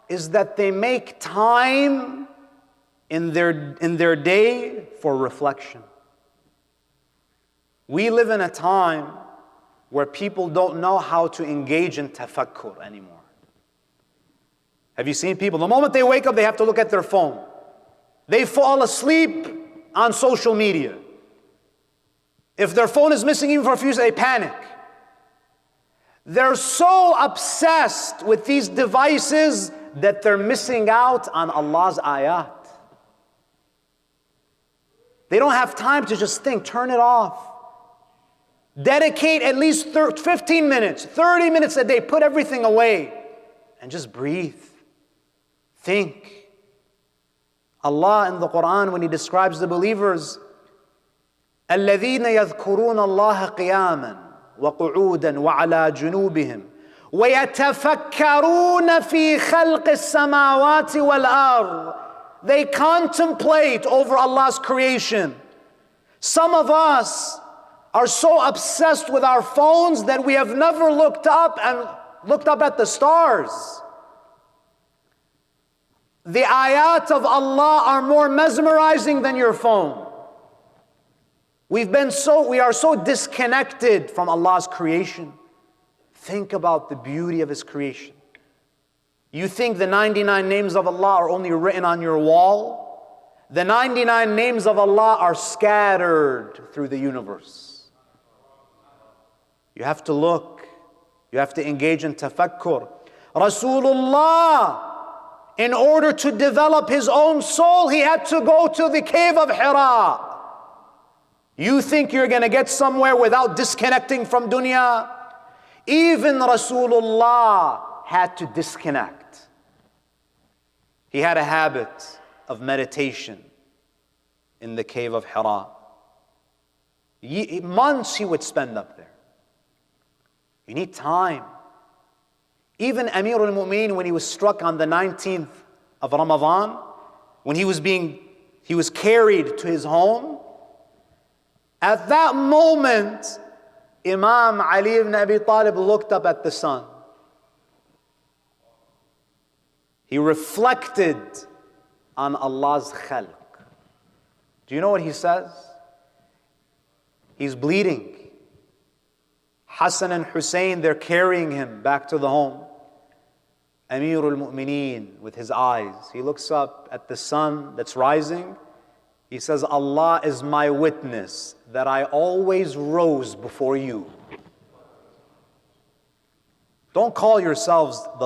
is that they make time in their day for reflection. We live in a time where people don't know how to engage in tafakkur anymore. Have you seen people, the moment they wake up, they have to look at their phone. They fall asleep on social media. If their phone is missing even for a few seconds, they panic. They're so obsessed with these devices that they're missing out on Allah's ayat. They don't have time to just think, turn it off. Dedicate at least 15 minutes, 30 minutes a day, put everything away and just breathe. Think. Allah in the Quran, when He describes the believers, الَّذِينَ يَذْكُرُونَ اللَّهَ قِيَامًا وَقُعُودًا وَعَلَى جُنُوبِهِمْ وَيَتَفَكَّرُونَ فِي خَلْقِ السَّمَاوَاتِ وَالْأَرْضِ. They contemplate over Allah's creation. Some of us are so obsessed with our phones that we have never looked up at the stars. The ayat of Allah are more mesmerizing than your phone. We are so disconnected from Allah's creation. Think about the beauty of His creation. You think the 99 names of Allah are only written on your wall? The 99 names of Allah are scattered through the universe. You have to look. You have to engage in tafakkur. Rasulullah, in order to develop his own soul, he had to go to the cave of Hira. You think you're going to get somewhere without disconnecting from dunya? Even Rasulullah had to disconnect. He had a habit of meditation in the cave of Hira. Months he would spend up there. You need time. Even Amir al-Mu'min, when he was struck on the 19th of Ramadan, when he was carried to his home, at that moment, Imam Ali ibn Abi Talib looked up at the sun. He reflected on Allah's khalq. Do you know what he says? He's bleeding. Hassan and Hussein, they're carrying him back to the home. Amir al-Mu'mineen, with his eyes, he looks up at the sun that's rising. He says, Allah is my witness that I always rose before you. Don't call yourselves the